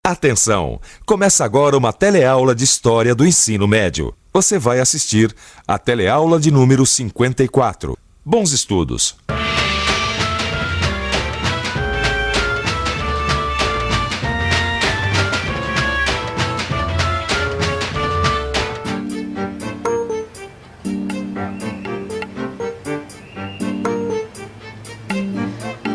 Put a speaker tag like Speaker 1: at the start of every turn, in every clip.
Speaker 1: Atenção! Começa agora uma teleaula de História do Ensino Médio. Você vai assistir a teleaula de número 54. Bons estudos!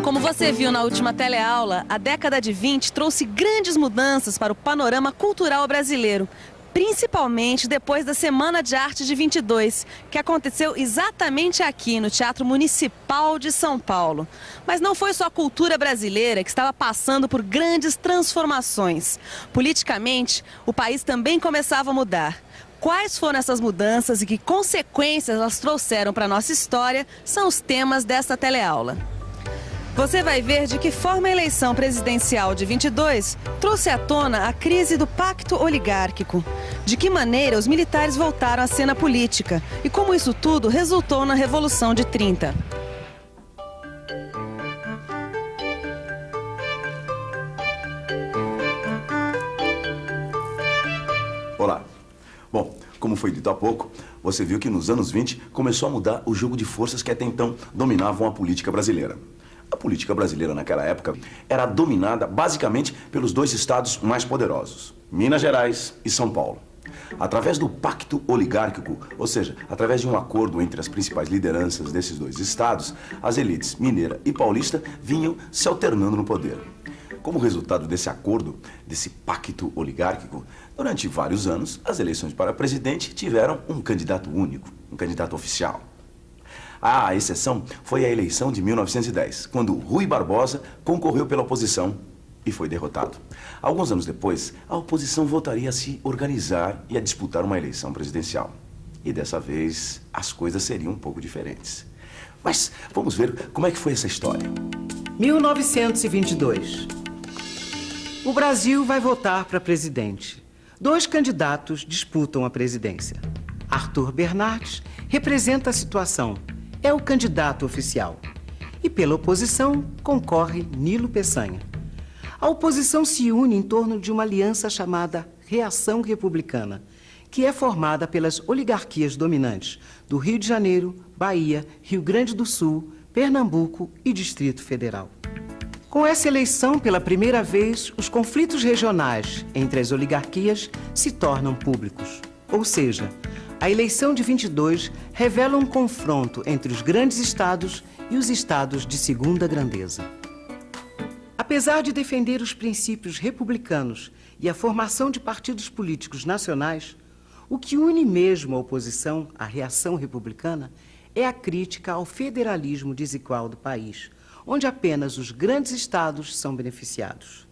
Speaker 2: Como você viu na última teleaula, a década de 20 trouxe grandes mudanças para o panorama cultural brasileiro, principalmente depois da Semana de Arte de 22, que aconteceu exatamente aqui no Teatro Municipal de São Paulo. Mas não foi só a cultura brasileira que estava passando por grandes transformações. Politicamente, o país também começava a mudar. Quais foram essas mudanças e que consequências elas trouxeram para a nossa história são os temas desta teleaula. Você vai ver de que forma a eleição presidencial de 22 trouxe à tona a crise do pacto oligárquico, de que maneira os militares voltaram à cena política e como isso tudo resultou na Revolução de 30.
Speaker 3: Olá. Bom, como foi dito há pouco, você viu que nos anos 20 começou a mudar o jogo de forças que até então dominavam a política brasileira. A política brasileira naquela época era dominada basicamente pelos dois estados mais poderosos, Minas Gerais e São Paulo. Através do pacto oligárquico, ou seja, através de um acordo entre as principais lideranças desses dois estados, as elites mineira e paulista vinham se alternando no poder. Como resultado desse acordo, desse pacto oligárquico, durante vários anos, as eleições para presidente tiveram um candidato único, um candidato oficial. A exceção foi a eleição de 1910, quando Rui Barbosa concorreu pela oposição e foi derrotado. Alguns anos depois, a oposição voltaria a se organizar e a disputar uma eleição presidencial. E dessa vez, as coisas seriam um pouco diferentes. Mas vamos ver como é que foi essa história.
Speaker 4: 1922. O Brasil vai votar para presidente. Dois candidatos disputam a presidência. Arthur Bernardes representa a situação. É o candidato oficial. E pela oposição concorre Nilo Peçanha. A oposição se une em torno de uma aliança chamada Reação Republicana, que é formada pelas oligarquias dominantes do Rio de Janeiro, Bahia, Rio Grande do Sul, Pernambuco e Distrito Federal. Com essa eleição, pela primeira vez, os conflitos regionais entre as oligarquias se tornam públicos. Ou seja, a eleição de 22 revela um confronto entre os grandes estados e os estados de segunda grandeza. Apesar de defender os princípios republicanos e a formação de partidos políticos nacionais, o que une mesmo a oposição à reação republicana é a crítica ao federalismo desigual do país, onde apenas os grandes estados são beneficiados.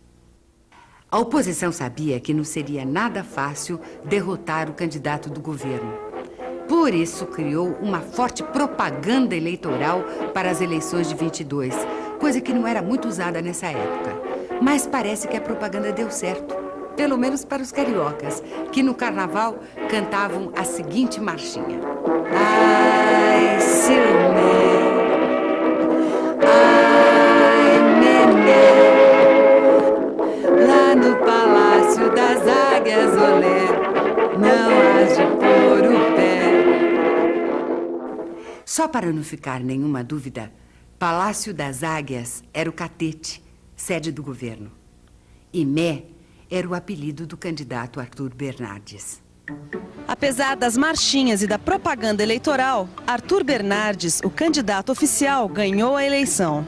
Speaker 5: A oposição sabia que não seria nada fácil derrotar o candidato do governo. Por isso, criou uma forte propaganda eleitoral para as eleições de 22, coisa que não era muito usada nessa época. Mas parece que a propaganda deu certo, pelo menos para os cariocas, que no carnaval cantavam a seguinte marchinha. Ai, Silmé, ai, Mené, lá no Palácio das Águias, olé, não há de pôr o pé. Só para não ficar nenhuma dúvida, Palácio das Águias era o catete, sede do governo. E Mé era o apelido do candidato Arthur Bernardes.
Speaker 2: Apesar das marchinhas e da propaganda eleitoral, Arthur Bernardes, o candidato oficial, ganhou a eleição.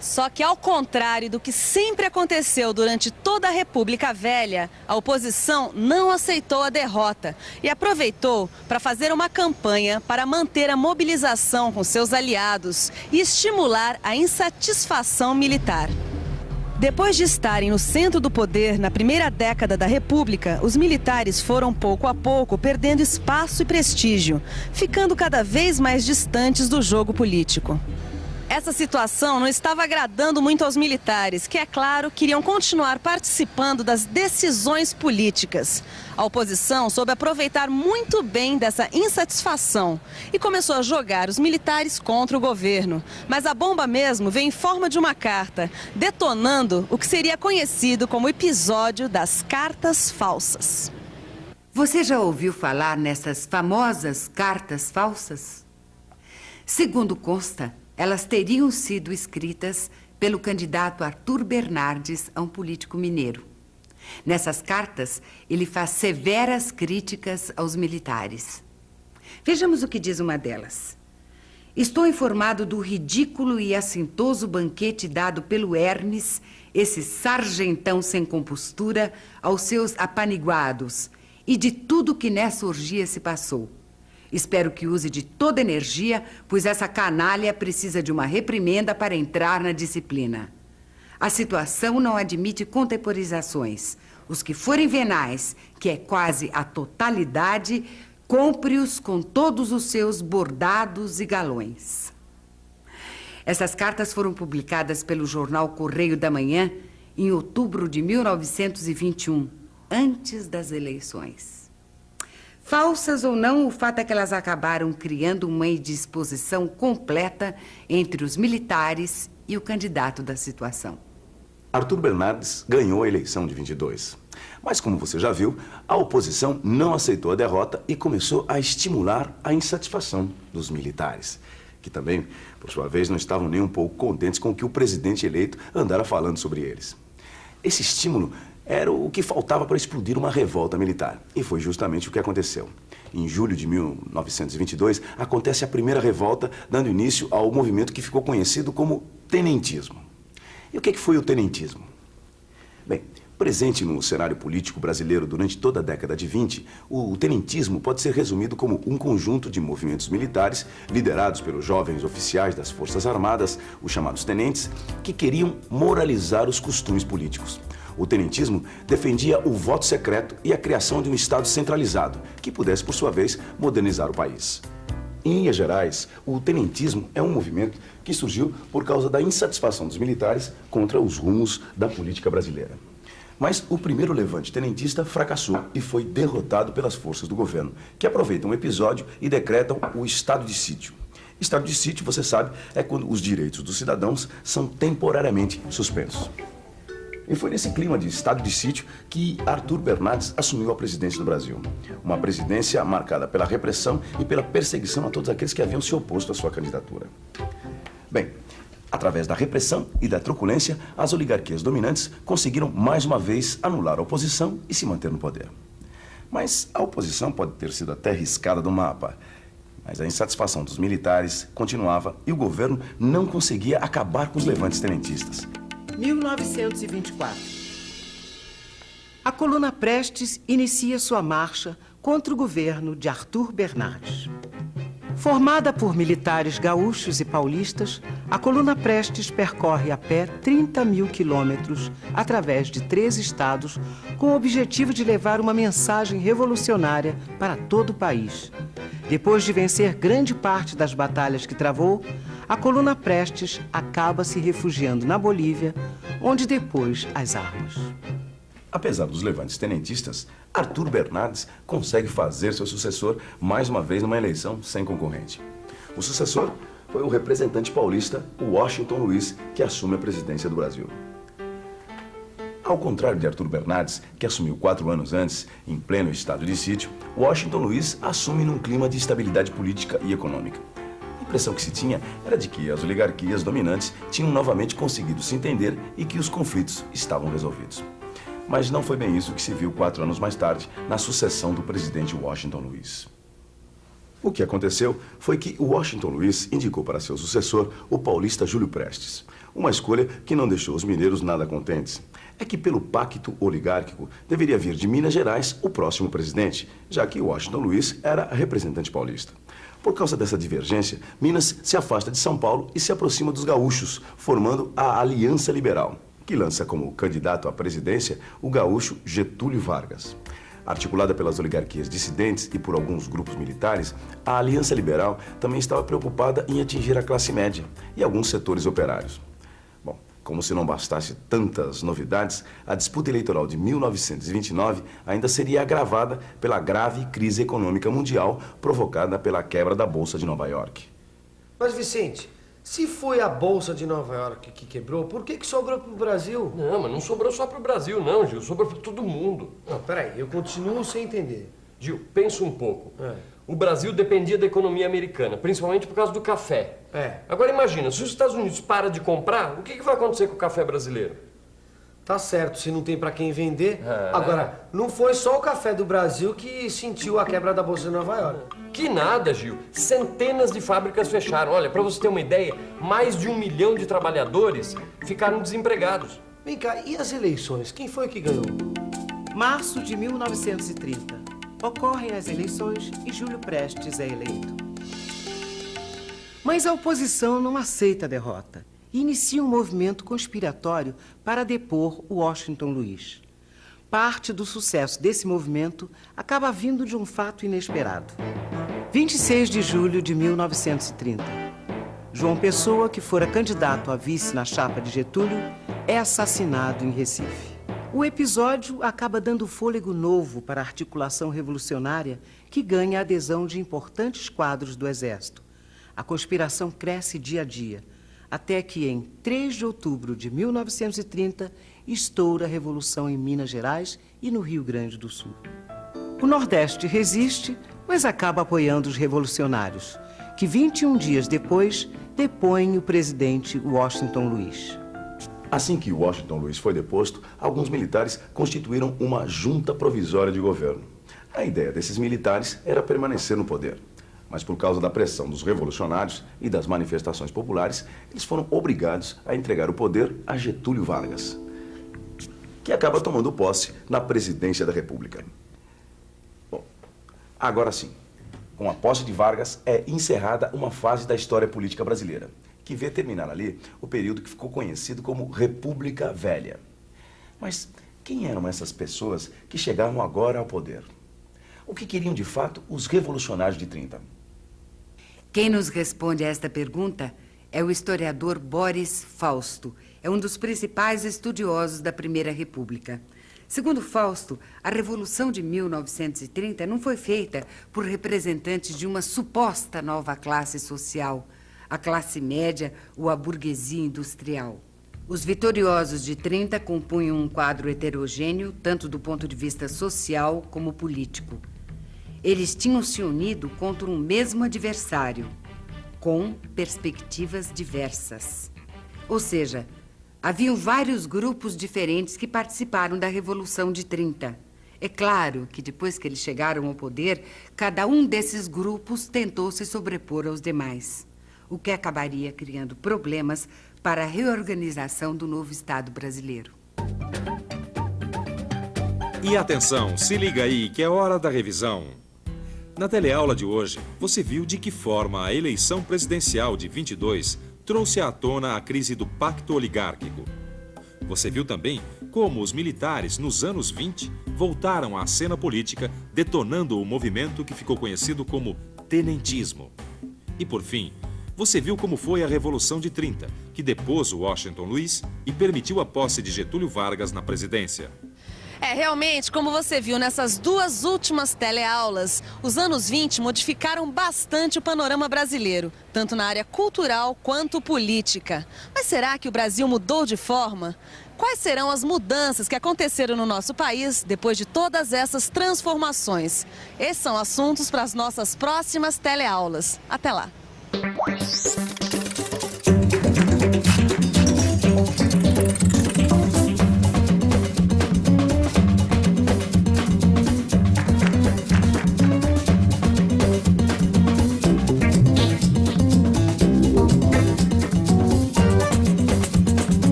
Speaker 2: Só que, ao contrário do que sempre aconteceu durante toda a República Velha, a oposição não aceitou a derrota e aproveitou para fazer uma campanha para manter a mobilização com seus aliados e estimular a insatisfação militar. Depois de estarem no centro do poder na primeira década da República, os militares foram pouco a pouco perdendo espaço e prestígio, ficando cada vez mais distantes do jogo político. Essa situação não estava agradando muito aos militares, que, é claro, queriam continuar participando das decisões políticas. A oposição soube aproveitar muito bem dessa insatisfação e começou a jogar os militares contra o governo. Mas a bomba mesmo veio em forma de uma carta, detonando o que seria conhecido como episódio das cartas falsas.
Speaker 5: Você já ouviu falar nessas famosas cartas falsas? Segundo consta, elas teriam sido escritas pelo candidato Arthur Bernardes a um político mineiro. Nessas cartas, ele faz severas críticas aos militares. Vejamos o que diz uma delas. Estou informado do ridículo e assintoso banquete dado pelo Hermes, esse sargentão sem compostura, aos seus apaniguados, e de tudo que nessa orgia se passou. Espero que use de toda energia, pois essa canalha precisa de uma reprimenda para entrar na disciplina. A situação não admite contemporizações. Os que forem venais, que é quase a totalidade, compre-os com todos os seus bordados e galões. Essas cartas foram publicadas pelo jornal Correio da Manhã em outubro de 1921, antes das eleições. Falsas ou não, o fato é que elas acabaram criando uma indisposição completa entre os militares e o candidato da situação.
Speaker 3: Arthur Bernardes ganhou a eleição de 22. Mas, como você já viu, a oposição não aceitou a derrota e começou a estimular a insatisfação dos militares, que também, por sua vez, não estavam nem um pouco contentes com o que o presidente eleito andara falando sobre eles. Esse estímulo era o que faltava para explodir uma revolta militar. E foi justamente o que aconteceu. Em julho de 1922, acontece a primeira revolta, dando início ao movimento que ficou conhecido como tenentismo. E o que foi o tenentismo? Bem, presente no cenário político brasileiro durante toda a década de 20, o tenentismo pode ser resumido como um conjunto de movimentos militares liderados pelos jovens oficiais das Forças Armadas, os chamados tenentes, que queriam moralizar os costumes políticos. O tenentismo defendia o voto secreto e a criação de um Estado centralizado, que pudesse, por sua vez, modernizar o país. Em linhas gerais, o tenentismo é um movimento que surgiu por causa da insatisfação dos militares contra os rumos da política brasileira. Mas o primeiro levante tenentista fracassou e foi derrotado pelas forças do governo, que aproveitam o episódio e decretam o estado de sítio. Estado de sítio, você sabe, é quando os direitos dos cidadãos são temporariamente suspensos. E foi nesse clima de estado de sítio que Arthur Bernardes assumiu a presidência do Brasil. Uma presidência marcada pela repressão e pela perseguição a todos aqueles que haviam se oposto à sua candidatura. Bem, através da repressão e da truculência, as oligarquias dominantes conseguiram mais uma vez anular a oposição e se manter no poder. Mas a oposição pode ter sido até riscada do mapa. Mas a insatisfação dos militares continuava e o governo não conseguia acabar com os levantes tenentistas.
Speaker 4: 1924. A coluna Prestes inicia sua marcha contra o governo de Arthur Bernardes. Formada por militares gaúchos e paulistas, a coluna Prestes percorre a pé 30 mil quilômetros através de 3 estados com o objetivo de levar uma mensagem revolucionária para todo o país. Depois de vencer grande parte das batalhas que travou, a coluna Prestes acaba se refugiando na Bolívia, onde depôs as armas.
Speaker 3: Apesar dos levantes tenentistas, Arthur Bernardes consegue fazer seu sucessor mais uma vez numa eleição sem concorrente. O sucessor foi o representante paulista Washington Luiz, que assume a presidência do Brasil. Ao contrário de Arthur Bernardes, que assumiu 4 anos antes, em pleno estado de sítio, Washington Luiz assume num clima de estabilidade política e econômica. A impressão que se tinha era de que as oligarquias dominantes tinham novamente conseguido se entender e que os conflitos estavam resolvidos. Mas não foi bem isso que se viu 4 anos mais tarde, na sucessão do presidente Washington Luiz. O que aconteceu foi que Washington Luiz indicou para seu sucessor o paulista Júlio Prestes. Uma escolha que não deixou os mineiros nada contentes. É que pelo pacto oligárquico deveria vir de Minas Gerais o próximo presidente, já que Washington Luiz era representante paulista. Por causa dessa divergência, Minas se afasta de São Paulo e se aproxima dos gaúchos, formando a Aliança Liberal, que lança como candidato à presidência o gaúcho Getúlio Vargas. Articulada pelas oligarquias dissidentes e por alguns grupos militares, a Aliança Liberal também estava preocupada em atingir a classe média e alguns setores operários. Bom, como se não bastasse tantas novidades, a disputa eleitoral de 1929 ainda seria agravada pela grave crise econômica mundial provocada pela quebra da Bolsa de Nova York.
Speaker 6: Mas, Vicente, se foi a Bolsa de Nova York que quebrou, por que sobrou pro Brasil?
Speaker 7: Não, mas não sobrou só pro Brasil, não, Gil. Sobrou pra todo mundo.
Speaker 6: Não, peraí, eu continuo sem entender.
Speaker 7: Gil, pensa um pouco. O Brasil dependia da economia americana, principalmente por causa do café. Agora imagina, se os Estados Unidos param de comprar, o que vai acontecer com o café brasileiro?
Speaker 6: Tá certo, se não tem pra quem vender. Agora, não foi só o café do Brasil que sentiu a quebra da Bolsa de Nova York.
Speaker 7: Que nada, Gil. Centenas de fábricas fecharam. Olha, pra você ter uma ideia, mais de 1 milhão de trabalhadores ficaram desempregados.
Speaker 6: Vem cá, e as eleições? Quem foi que ganhou?
Speaker 4: Março de 1930. Ocorrem as eleições e Júlio Prestes é eleito. Mas a oposição não aceita a derrota e inicia um movimento conspiratório para depor Washington Luiz. Parte do sucesso desse movimento acaba vindo de um fato inesperado. 26 de julho de 1930. João Pessoa, que fora candidato a vice na chapa de Getúlio, é assassinado em Recife. O episódio acaba dando fôlego novo para a articulação revolucionária que ganha a adesão de importantes quadros do Exército. A conspiração cresce dia a dia, até que em 3 de outubro de 1930 estoura a Revolução em Minas Gerais e no Rio Grande do Sul. O Nordeste resiste, mas acaba apoiando os revolucionários, que 21 dias depois depõem o presidente Washington Luiz.
Speaker 3: Assim que Washington Luiz foi deposto, alguns militares constituíram uma junta provisória de governo. A ideia desses militares era permanecer no poder. Mas por causa da pressão dos revolucionários e das manifestações populares, eles foram obrigados a entregar o poder a Getúlio Vargas, que acaba tomando posse na presidência da República. Bom, agora sim, com a posse de Vargas é encerrada uma fase da história política brasileira, que vê terminar ali o período que ficou conhecido como República Velha. Mas quem eram essas pessoas que chegaram agora ao poder? O que queriam de fato os revolucionários de 30?
Speaker 5: Quem nos responde a esta pergunta é o historiador Boris Fausto. É um dos principais estudiosos da Primeira República. Segundo Fausto, a Revolução de 1930 não foi feita por representantes de uma suposta nova classe social, a classe média ou a burguesia industrial. Os vitoriosos de 30 compunham um quadro heterogêneo, tanto do ponto de vista social como político. Eles tinham se unido contra um mesmo adversário, com perspectivas diversas. Ou seja, haviam vários grupos diferentes que participaram da Revolução de 30. É claro que depois que eles chegaram ao poder, cada um desses grupos tentou se sobrepor aos demais, o que acabaria criando problemas para a reorganização do novo Estado brasileiro.
Speaker 1: E atenção, se liga aí que é hora da revisão. Na teleaula de hoje, você viu de que forma a eleição presidencial de 22 trouxe à tona a crise do pacto oligárquico. Você viu também como os militares, nos anos 20, voltaram à cena política, detonando o movimento que ficou conhecido como tenentismo. E, por fim, você viu como foi a Revolução de 30, que depôs o Washington Luiz e permitiu a posse de Getúlio Vargas na presidência.
Speaker 2: Realmente, como você viu nessas duas últimas teleaulas, os anos 20 modificaram bastante o panorama brasileiro, tanto na área cultural quanto política. Mas será que o Brasil mudou de forma? Quais serão as mudanças que aconteceram no nosso país depois de todas essas transformações? Esses são assuntos para as nossas próximas teleaulas. Até lá!